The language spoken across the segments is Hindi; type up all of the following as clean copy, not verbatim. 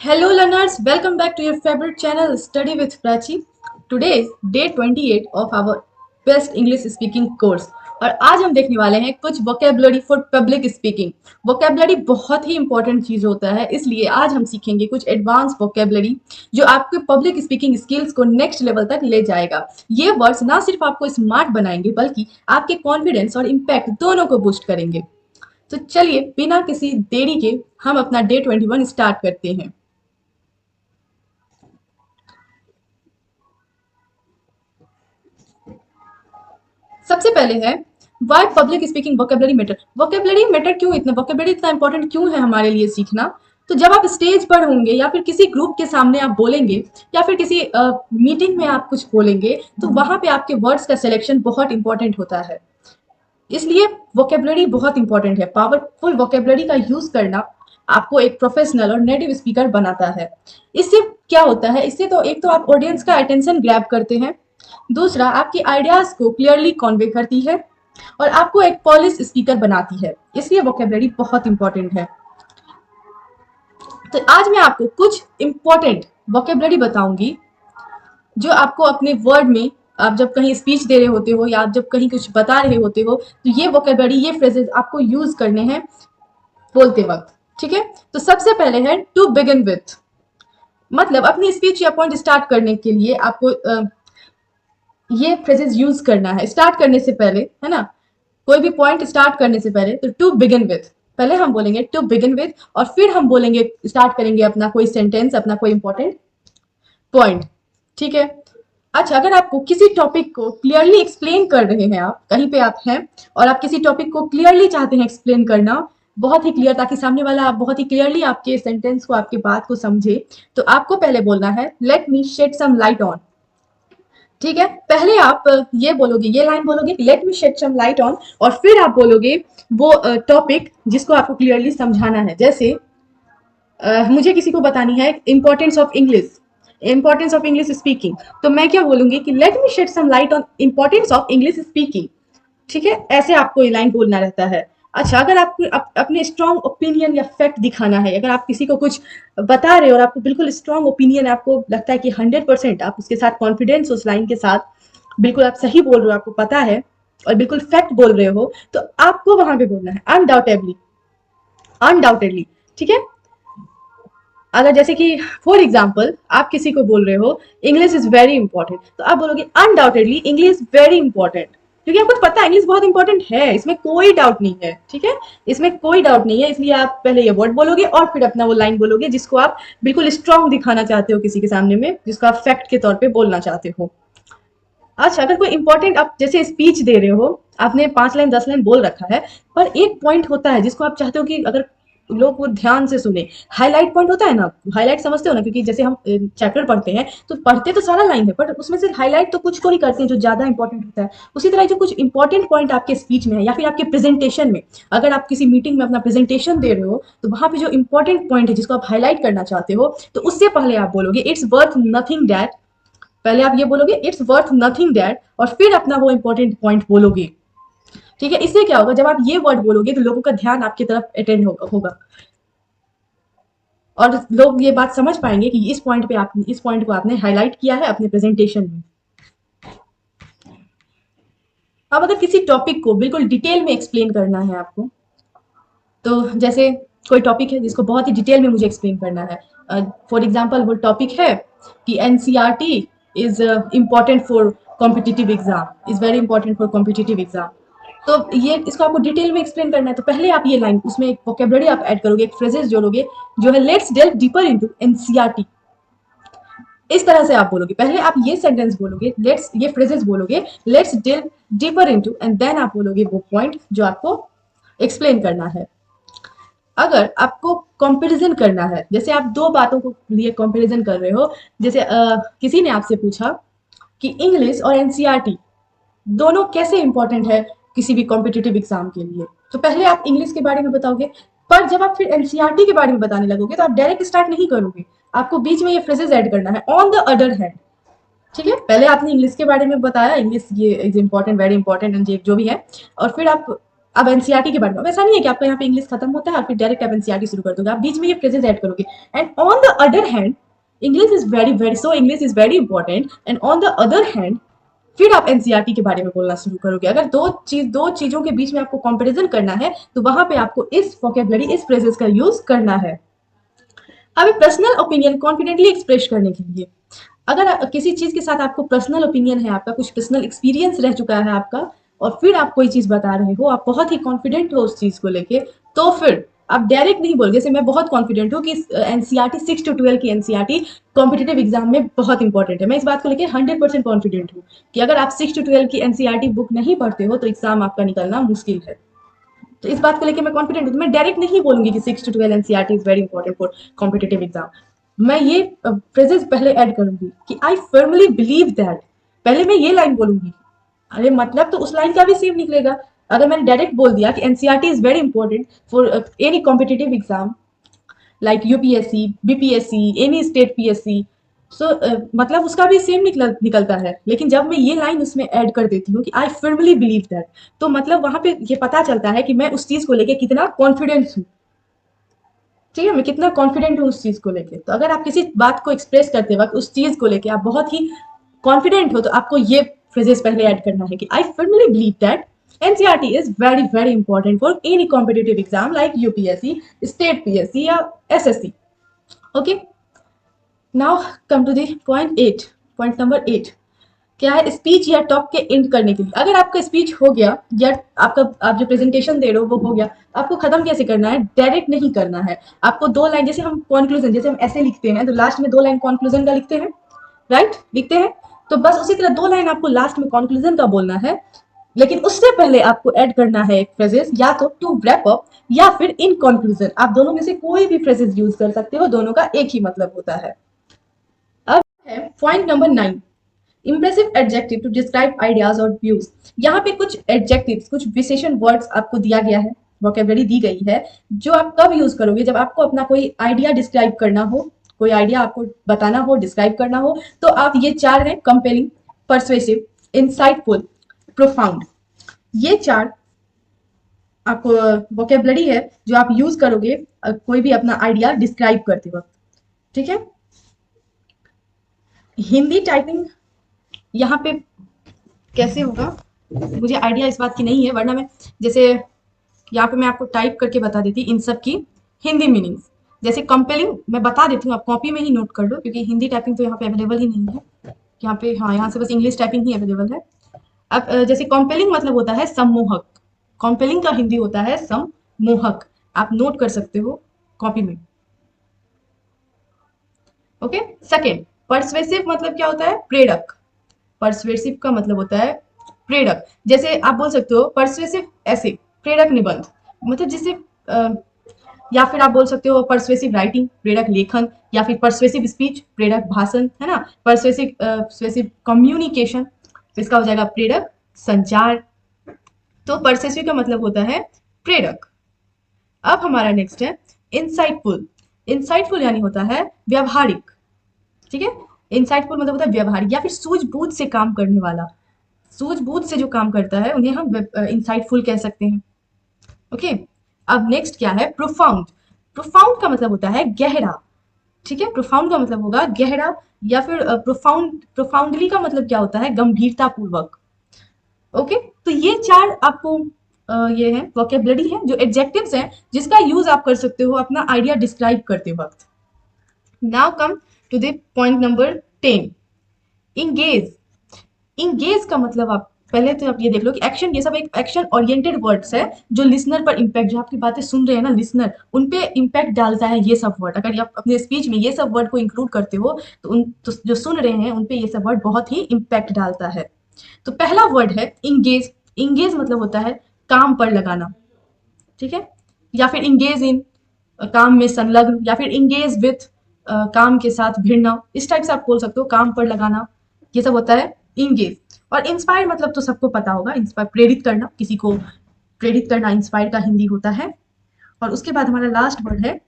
Hello learners, welcome back to your favorite channel Study with Prachi. Today is day 28 of our Best English Speaking course और आज हम देखने वाले हैं कुछ vocabulary for public speaking. Vocabulary बहुत ही इंपॉर्टेंट चीज होता है, इसलिए आज हम सीखेंगे कुछ एडवांस वोकेबलरी जो आपके पब्लिक स्पीकिंग स्किल्स को नेक्स्ट लेवल तक ले जाएगा। ये वर्ड्स ना सिर्फ आपको स्मार्ट बनाएंगे बल्कि आपके कॉन्फिडेंस और इम्पैक्ट दोनों को बूस्ट करेंगे। तो चलिए बिना किसी देरी के हम अपना डे 21 स्टार्ट करते हैं। सबसे पहले है why public speaking vocabulary matter. Vocabulary matter क्यों, इतना वोकेबलरी इतना इंपॉर्टेंट क्यों है हमारे लिए सीखना? तो जब आप स्टेज पर होंगे या फिर किसी ग्रुप के सामने आप बोलेंगे या फिर किसी मीटिंग में आप कुछ बोलेंगे तो वहां पे आपके वर्ड्स का सिलेक्शन बहुत इंपॉर्टेंट होता है। इसलिए वोकेबलरी बहुत इंपॉर्टेंट है। पावरफुल वोकेबलरी का यूज करना आपको एक प्रोफेशनल और नेटिव स्पीकर बनाता है। इससे क्या होता है, इससे तो एक तो आप ऑडियंस का अटेंशन ग्रैब करते हैं, दूसरा आपकी आइडियाज को क्लियरली कन्वे करती है और आपको एक पॉलिश स्पीकर बनाती है। इसलिए वोकेबलरी बहुत इंपॉर्टेंट है। तो आज मैं आपको कुछ इंपॉर्टेंट वोकेबलरी बताऊंगी जो आपको अपने वर्ड में, आप जब कहीं स्पीच दे रहे होते हो या आप जब कहीं कुछ बता रहे होते हो तो ये वोकेबलरी, ये फ्रेजेस आपको यूज करने हैं बोलते वक्त। ठीक है, तो सबसे पहले है टू बिगिन विथ। मतलब अपनी स्पीच या पॉइंट स्टार्ट करने के लिए आपको ये फ्रेजेस यूज करना है स्टार्ट करने से पहले, है ना। कोई भी पॉइंट स्टार्ट करने से पहले तो टू बिगिन विथ, पहले हम बोलेंगे टू बिगिन विथ और फिर हम बोलेंगे, स्टार्ट करेंगे अपना कोई सेंटेंस, अपना कोई इंपॉर्टेंट पॉइंट। ठीक है। अच्छा, अगर आपको किसी टॉपिक को क्लियरली एक्सप्लेन कर रहे हैं, आप कहीं पे आप हैं और आप किसी टॉपिक को क्लियरली चाहते हैं एक्सप्लेन करना बहुत ही क्लियर, ताकि सामने वाला आप बहुत ही क्लियरली आपके सेंटेंस को, आपकी बात को समझे, तो आपको पहले बोलना है let me shed some light on. ठीक है, पहले आप ये बोलोगे, ये लाइन बोलोगे let me shed some light on और फिर आप बोलोगे वो टॉपिक जिसको आपको क्लियरली समझाना है। जैसे मुझे किसी को बतानी है importance of English, importance of English speaking, तो मैं क्या बोलूंगी कि let me shed some light on importance of English speaking. ठीक है, ऐसे आपको ये लाइन बोलना रहता है। अच्छा, अगर आपको अपने स्ट्रॉन्ग ओपिनियन या फैक्ट दिखाना है, अगर आप किसी को कुछ बता रहे हो और आपको बिल्कुल स्ट्रॉन्ग ओपिनियन है, आपको लगता है कि 100% आप उसके साथ कॉन्फिडेंस, उस लाइन के साथ बिल्कुल आप सही बोल रहे हो, आपको पता है और बिल्कुल फैक्ट बोल रहे हो, तो आपको वहां पे बोलना है अनडाउटेडली, अनडाउटेडली। ठीक है, अगर जैसे कि फॉर एग्जाम्पल आप किसी को बोल रहे हो इंग्लिश इज वेरी इंपॉर्टेंट, तो आप बोलोगे अनडाउटेडली इंग्लिश वेरी इंपॉर्टेंट, क्योंकि आपको पता है इंग्लिश बहुत इंपॉर्टेंट है, इसमें कोई डाउट नहीं है। ठीक है, इसमें कोई डाउट नहीं है, इसलिए आप पहले ये वर्ड बोलोगे और फिर अपना वो लाइन बोलोगे जिसको आप बिल्कुल स्ट्रांग दिखाना चाहते हो किसी के सामने में, जिसको आप फैक्ट के तौर पे बोलना चाहते हो। अच्छा, अगर कोई इंपॉर्टेंट, आप जैसे स्पीच दे रहे हो, आपने 5 लाइन 10 लाइन बोल रखा है, पर एक पॉइंट होता है जिसको आप चाहते हो कि अगर लोग वो ध्यान से सुने, हाईलाइट पॉइंट होता है ना, हाईलाइट समझते हो ना, क्योंकि जैसे हम चैप्टर पढ़ते हैं तो पढ़ते तो सारा लाइन है, पर उसमें से हाईलाइट तो कुछ को ही करते हैं जो ज्यादा इंपॉर्टेंट होता है। उसी तरह जो कुछ इंपॉर्टेंट पॉइंट आपके स्पीच में है या फिर आपके प्रेजेंटेशन में, अगर आप किसी मीटिंग में अपना प्रेजेंटेशन दे रहे हो तो वहां पे जो इंपॉर्टेंट पॉइंट है जिसको आप हाईलाइट करना चाहते हो, तो उससे पहले आप बोलोगे इट्स वर्थ नथिंग दैट, पहले आप ये बोलोगे इट्स वर्थ नथिंग दैट और फिर अपना वो इंपॉर्टेंट पॉइंट बोलोगे। ठीक है, इससे क्या होगा, जब आप ये वर्ड बोलोगे तो लोगों का ध्यान आपकी तरफ अटेंड होगा और लोग ये बात समझ पाएंगे कि इस पॉइंट पे आप, इस पॉइंट को आपने हाईलाइट किया है अपने प्रेजेंटेशन में। अब अगर किसी टॉपिक को बिल्कुल डिटेल में एक्सप्लेन करना है आपको, तो जैसे कोई टॉपिक है जिसको बहुत ही डिटेल में मुझे एक्सप्लेन करना है, फॉर एग्जाम्पल वो टॉपिक है कि NCERT is important for competitive exam, is very important for competitive exam, तो ये इसको आपको डिटेल में एक्सप्लेन करना है, तो पहले आप ये लाइन, उसमें एक वोकेबलरी आप ऐड करोगे, एक फ्रेजेस जोड़ोगे जो है let's delve deeper into NCERT. इस तरह से आप बोलोगे, पहले आप ये सेंटेंस बोलोगे, लेट्स, ये फ्रेजेस बोलोगे let's delve deeper into, and then आप बोलोगे वो पॉइंट जो आपको एक्सप्लेन करना है। अगर आपको कंपैरिजन करना है, जैसे आप दो बातों को लिए कंपैरिजन कर रहे हो, जैसे किसी ने आपसे पूछा कि इंग्लिश और एनसीईआरटी दोनों कैसे इंपॉर्टेंट है किसी भी कॉम्पिटिटिव एग्जाम के लिए, तो पहले आप इंग्लिश के बारे में बताओगे, पर जब आप फिर एनसीईआरटी के बारे में बताने लगोगे तो आप डायरेक्ट स्टार्ट नहीं करोगे, आपको बीच में ये फ्रेजेस ऐड करना है ऑन द अदर हैंड। ठीक है, पहले आपने इंग्लिश के बारे में बताया, इंग्लिश ये is important, very important and जो भी है, और फिर आप अब एनसीईआरटी के बारे में, ऐसा नहीं है कि आपका यहाँ पे इंग्लिश खत्म होता है और फिर डायरेक्ट आप एनसीईआरटी शुरू कर दोगे, आप बीच में ये फ्रेजेस ऐड करोगे। And on the other hand English is very very so English is very important, and on the other hand फिर आप एनसीईआरटी के बारे में बोलना शुरू करोगे। अगर दो चीजों के बीच में आपको कंपैरिजन करना है तो वहां पे आपको इस वोकैबुलरी, इस फ्रेजेस का यूज करना है। अब पर्सनल ओपिनियन कॉन्फिडेंटली एक्सप्रेस करने के लिए, अगर किसी चीज के साथ आपको पर्सनल ओपिनियन है, आपका कुछ पर्सनल एक्सपीरियंस रह चुका है आपका, और फिर आप कोई चीज बता रहे हो, आप बहुत ही कॉन्फिडेंट हो उस चीज को लेके, तो फिर आप डायरेक्ट नहीं बोल, जैसे मैं बहुत कॉन्फिडेंट हूँ कि एनसीईआरटी 6 to 12 की एनसीईआरटी कॉम्पिटेटिव एग्जाम में बहुत इंपॉर्टेंट है, मैं इस बात को लेकर 100% कॉन्फिडेंट हूँ कि अगर आप 6 to 12 की एनसीईआरटी बुक नहीं पढ़ते हो तो एग्जाम आपका निकलना मुश्किल है। तो इस बात को लेकर मैं कॉन्फिडेंट हूँ, मैं डायरेक्ट नहीं बोलूंगी कि 6 to 12 NCERT is very important for competitive exam. मैं ये फ्रेजेस पहले ऐड करूंगी कि आई फर्मली बिलीव दैट, पहले मैं ये लाइन बोलूंगी। अरे मतलब तो उस लाइन का भी सेम निकलेगा। अगर मैंने डायरेक्ट बोल दिया कि NCERT is very important for any competitive exam like UPSC, BPSC, any state PSC, so मतलब उसका भी सेम निकलता है। लेकिन जब मैं ये लाइन उसमें ऐड कर देती हूँ कि आई फर्मली बिलीव दैट, तो मतलब वहां पे ये पता चलता है कि मैं उस चीज को लेके कितना कॉन्फिडेंस हूँ। ठीक है, मैं कितना कॉन्फिडेंट हूँ उस चीज को लेके। तो अगर आप किसी बात को एक्सप्रेस करते वक्त उस चीज को लेके आप बहुत ही कॉन्फिडेंट हो, तो आपको ये फ्रेजेस पहले ऐड करना है कि I firmly believe that NCERT is very very important for any competitive exam like UPSC, state PSC या SSC. Okay, now come to the point 8। Point number 8 क्या है, स्पीच या टॉक के एंड करने के लिए। अगर आपका स्पीच हो गया या आपका आप जो प्रेजेंटेशन दे रहे हो वो हो गया, आपको खत्म कैसे करना है, डायरेक्ट नहीं करना है। आपको 2 लाइन, जैसे हम कंक्लूजन, जैसे हम ऐसे लिखते हैं तो लास्ट में 2 लाइन कंक्लूजन का लिखते हैं, राइट, लिखते हैं, तो बस उसी तरह 2 लाइन आपको लास्ट में कंक्लूजन का बोलना है। लेकिन उससे पहले आपको ऐड करना है एक फ्रेजेस, या तो टू रैप अप या फिर इन कंक्लूजन। आप दोनों में से कोई भी फ्रेजेस यूज कर सकते हो, दोनों का एक ही मतलब होता है। अब है point number 9, impressive adjective to describe ideas और व्यूज। यहाँ पे कुछ एडजेक्टिव्स, कुछ विशेषण वर्ड्स आपको दिया गया है, वोकेबलरी दी गई है, जो आप कब यूज करोगे, जब आपको अपना कोई आइडिया डिस्क्राइब करना हो, कोई आइडिया आपको बताना हो, डिस्क्राइब करना हो, तो आप ये 4 हैं, कंपेलिंग, परसुएसिव, इंसाइटफुल, प्रोफाउंड। ये 4 आपको वोकेबलरी है जो आप यूज करोगे कोई भी अपना आइडिया डिस्क्राइब करते वक्त। ठीक है, हिंदी टाइपिंग यहाँ पे कैसे होगा मुझे आइडिया इस बात की नहीं है, वरना मैं जैसे यहाँ पे मैं आपको टाइप करके बता देती इन सब की हिंदी मीनिंग्स। जैसे कंपेलिंग मैं बता देती हूँ, आप कॉपी में ही नोट कर लो, क्योंकि हिंदी टाइपिंग तो यहाँ पे अवेलेबल ही नहीं है। यहाँ पे हाँ, यहाँ से बस इंग्लिश टाइपिंग ही अवेलेबल है। अब जैसे कंपेलिंग मतलब होता है सम्मोहक, कंपेलिंग का हिंदी होता है सम्मोहक, आप नोट कर सकते हो कॉपी में। ओके, सेकेंड, परसुएसिव मतलब क्या होता है, प्रेरक। परसुएसिव का मतलब होता है प्रेरक। जैसे आप बोल सकते हो परसुएसिव ऐसे, प्रेरक निबंध, मतलब जिसे या फिर आप बोल सकते हो परसुएसिव राइटिंग, प्रेरक लेखन, या फिर परसुएसिव स्पीच, प्रेरक भाषण, है ना, परसुएसिव कम्युनिकेशन, तो इसका हो जाएगा प्रेरक संचार। तो परसुएसिव का मतलब होता है प्रेरक। अब हमारा नेक्स्ट है इंसाइटफुल। इंसाइटफुल यानी होता है व्यवहारिक। ठीक है, इंसाइटफुल मतलब होता है व्यवहारिक या फिर सूझबूझ से काम करने वाला। सूझबूझ से जो काम करता है उन्हें हम इंसाइटफुल कह सकते हैं। ओके, अब नेक्स्ट क्या है, प्रोफाउंड। प्रोफाउंड का मतलब होता है गहरा। ठीक है, प्रोफाउंड का मतलब होगा गहरा, या फिर प्रोफाउंडली का मतलब क्या होता है, गंभीरता पूर्वक। ओके, तो ये 4 आपको ये है वोकेबलरी है, जो एडजेक्टिव्स हैं जिसका यूज आप कर सकते हो अपना आइडिया डिस्क्राइब करते वक्त। Now come to the point number 10, engage. Engage का मतलब आप पहले तो आप ये देख लो कि एक्शन, ये सब एक एक्शन ओरिएंटेड वर्ड्स है जो लिसनर पर इम्पैक्ट, जो आपकी बातें सुन रहे हैं ना लिसनर, उन पे इम्पैक्ट डालता है ये सब वर्ड। अगर आप अपने स्पीच में ये सब वर्ड को इंक्लूड करते हो तो जो सुन रहे हैं उन पे ये सब वर्ड बहुत ही इम्पैक्ट डालता है। तो पहला वर्ड है इंगेज। इंगेज मतलब होता है काम पर लगाना। ठीक है, या फिर इंगेज इन, काम में संलग्न, या फिर इंगेज विथ, काम के साथ भिड़ना, इस टाइप से आप बोल सकते हो, काम पर लगाना, ये सब होता है इंगेज। और इंस्पायर मतलब तो सबको पता होगा, इंस्पायर प्रेरित करना, किसी को प्रेरित करना इंस्पायर का हिंदी होता है। और उसके बाद हमारा लास्ट वर्ड है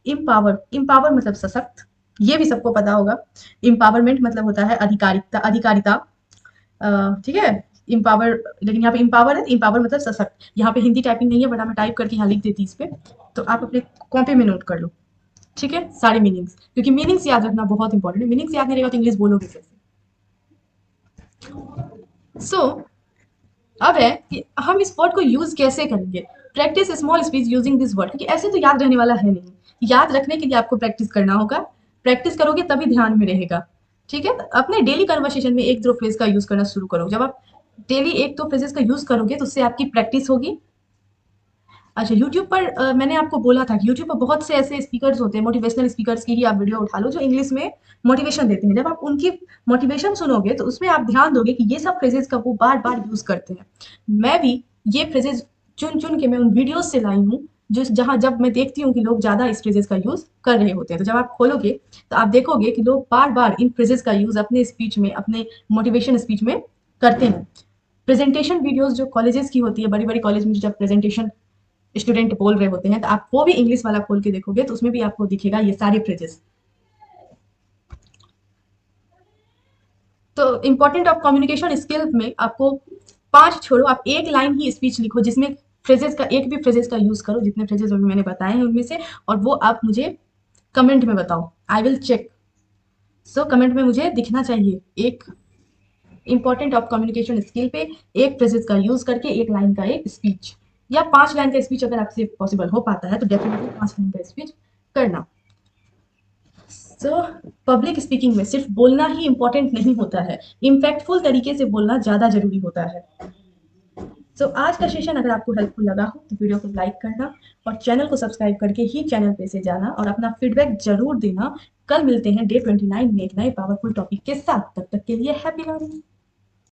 इम्पावर। इम्पावर मतलब सशक्त, ये भी सबको पता होगा। इम्पावरमेंट मतलब होता है अधिकारिता, अधिकारिता। ठीक है, इम्पावर, लेकिन यहाँ पे इम्पावर है, इम्पावर मतलब सशक्त। यहाँ पे हिंदी टाइपिंग नहीं है, बट मैं टाइप करके यहाँ लिख देती इस पे, तो आप अपने कॉपी में नोट कर लो, ठीक है, सारे मीनिंग्स, क्योंकि मीनिंग्स याद रखना बहुत इंपॉर्टेंट है। मीनिंग्स याद नहीं रहेगा तो इंग्लिश बोलोगे कैसे। अब है कि हम इस वर्ड को यूज कैसे करेंगे। Practice small speech using this word, क्योंकि ऐसे तो याद रहने वाला है नहीं। याद रखने के लिए आपको प्रैक्टिस करना होगा, प्रैक्टिस करोगे तभी ध्यान में रहेगा, ठीक है। तो अपने डेली कन्वर्सेशन में एक दो फ्रेज का यूज करना शुरू करो। जब आप डेली एक दो फ्रेजेस का यूज करोगे तो उससे आपकी प्रैक्टिस होगी। अच्छा, यूट्यूब पर मैंने आपको बोला था कि यूट्यूब पर बहुत से ऐसे स्पीकर्स होते हैं, मोटिवेशनल स्पीकर्स की ही आप वीडियो उठा लो जो इंग्लिश में मोटिवेशन देते हैं। जब आप उनकी मोटिवेशन सुनोगे तो उसमें आप ध्यान दोगे कि ये सब फ्रेजेस का वो बार बार यूज करते हैं। मैं भी ये फ्रेजेस चुन चुन के मैं उन वीडियोज से लाई हूँ, जो जहाँ जब मैं देखती हूँ कि लोग ज़्यादा इस फ्रेजेस का यूज़ कर रहे होते हैं, तो जब आप खोलोगे तो आप देखोगे कि लोग बार बार इन फ्रेजेस का यूज़ अपने स्पीच में, अपने मोटिवेशन स्पीच में करते हैं। प्रेजेंटेशन वीडियोस जो कॉलेजेस की होती है, बड़ी बड़ी कॉलेज में जब प्रेजेंटेशन स्टूडेंट बोल रहे होते हैं, तो आप वो भी इंग्लिश वाला खोल के देखोगे तो उसमें भी आपको दिखेगा ये सारे फ्रेजेस। तो इंपॉर्टेंट ऑफ कम्युनिकेशन स्किल में आपको 5 छोड़ो, आप एक लाइन ही स्पीच लिखो जिसमें फ्रेजेस का, एक भी फ्रेजेस का यूज करो जितने फ्रेजेस अभी मैंने बताए हैं उनमें से, और वो आप मुझे कमेंट में बताओ। I will check. So comment में मुझे दिखना चाहिए एक इंपॉर्टेंट ऑफ कम्युनिकेशन स्किल पे एक फ्रेजेस का यूज करके एक लाइन का एक स्पीच, या 5 लाइन का स्पीच अगर आपसे पॉसिबल हो पाता है तो डेफिनेटली 5 लाइन का स्पीच करना। सो पब्लिक स्पीकिंग में सिर्फ बोलना ही इंपॉर्टेंट नहीं होता है, इम्पैक्टफुल तरीके से बोलना ज़्यादा जरूरी होता है। सो आज का सेशन अगर आपको हेल्पफुल लगा हो तो वीडियो को लाइक करना और चैनल को सब्सक्राइब करके ही चैनल पे से जाना और अपना फीडबैक जरूर देना। कल मिलते हैं डे 29 में एक नए पावरफुल टॉपिक के साथ। तब तक के लिए हैप्पी लर्निंग।